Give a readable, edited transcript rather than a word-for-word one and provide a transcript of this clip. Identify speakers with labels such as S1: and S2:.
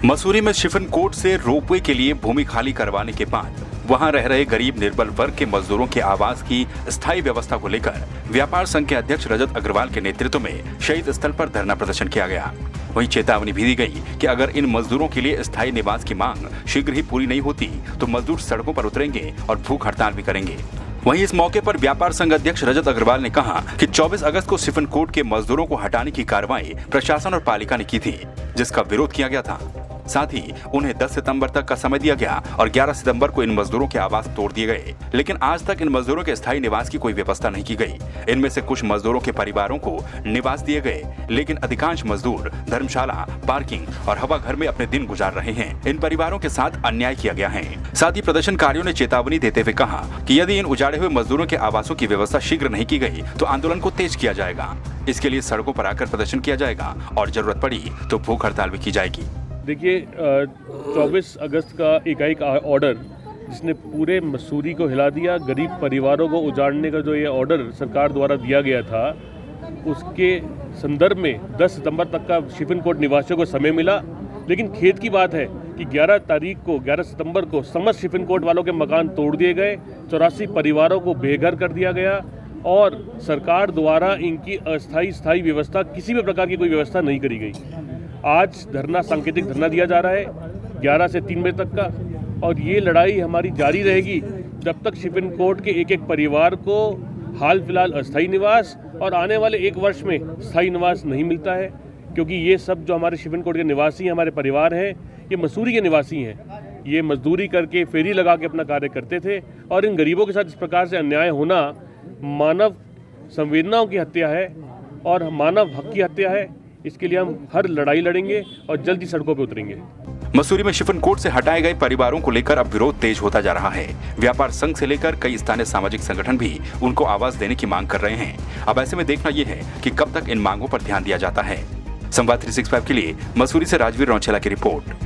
S1: मसूरी में chiffon court से ropeway के लिए भूमि खाली करवाने के बाद वहां रह रहे गरीब निर्बल वर्ग के मजदूरों के आवास की स्थायी व्यवस्था को लेकर व्यापार संघ के अध्यक्ष रजत अग्रवाल के नेतृत्व में शहीद स्थल पर धरना प्रदर्शन किया गया। वहीं चेतावनी भी दी गई कि अगर इन मजदूरों के लिए स्थायी निवास की मांग शीघ्र ही पूरी नहीं होती तो मजदूर सड़कों पर उतरेंगे और भूख हड़ताल भी करेंगे। वहीं इस मौके पर व्यापार संघ अध्यक्ष रजत अग्रवाल ने कहा कि 24 अगस्त को शिफन कोर्ट के मजदूरों को हटाने की कार्रवाई प्रशासन और पालिका ने की थी, जिसका विरोध किया गया था। साथ ही उन्हें 10 सितंबर तक का समय दिया गया और 11 सितंबर को इन मजदूरों के आवास तोड़ दिए गए, लेकिन आज तक इन मजदूरों के स्थायी निवास की कोई व्यवस्था नहीं की गई। इनमें से कुछ मजदूरों के परिवारों को निवास दिए गए, लेकिन अधिकांश मजदूर धर्मशाला, पार्किंग और हवा घर में अपने दिन गुजार रहे हैं। इन परिवारों के साथ अन्याय किया गया है। साथ ही प्रदर्शनकारियों ने चेतावनी देते हुए कहा कि यदि इन उजाड़े हुए मजदूरों के आवासों की व्यवस्था शीघ्र नहीं की गई तो आंदोलन को तेज किया जाएगा। इसके लिए सड़कों पर आकर प्रदर्शन किया जाएगा और जरूरत पड़ी तो भूख हड़ताल भी की जाएगी।
S2: देखिए, 24 अगस्त का एकाएक ऑर्डर जिसने पूरे मसूरी को हिला दिया, गरीब परिवारों को उजाड़ने का जो ये ऑर्डर सरकार द्वारा दिया गया था, उसके संदर्भ में 10 सितंबर तक का शिफन कोर्ट निवासियों को समय मिला। लेकिन खेद की बात है कि 11 सितंबर को समस्त शिफन कोर्ट वालों के मकान तोड़ दिए गए, 84 परिवारों को बेघर कर दिया गया और सरकार द्वारा इनकी अस्थायी व्यवस्था, किसी भी प्रकार की कोई व्यवस्था नहीं करी गई। आज धरना, सांकेतिक धरना दिया जा रहा है 11 से 3 बजे तक का, और ये लड़ाई हमारी जारी रहेगी जब तक शिफन कोर्ट के एक एक परिवार को हाल फिलहाल अस्थायी निवास और आने वाले 1 वर्ष में स्थायी निवास नहीं मिलता है। क्योंकि ये सब जो हमारे शिफन कोर्ट के निवासी हैं, हमारे परिवार हैं, ये मसूरी के निवासी हैं। ये मजदूरी करके, फेरी लगा के अपना कार्य करते थे, और इन गरीबों के साथ इस प्रकार से अन्याय होना मानव संवेदनाओं की हत्या है और मानव हक की हत्या है। इसके लिए हम हर लड़ाई लड़ेंगे और जल्दी सड़कों पर उतरेंगे।
S1: मसूरी में शिफन कोर्ट से हटाए गए परिवारों को लेकर अब विरोध तेज होता जा रहा है। व्यापार संघ से लेकर कई स्थानीय सामाजिक संगठन भी उनको आवाज देने की मांग कर रहे हैं। अब ऐसे में देखना यह है कि कब तक इन मांगों पर ध्यान दिया जाता है। संवाद 365 के लिए मसूरी से राजवीर रौचेला की रिपोर्ट।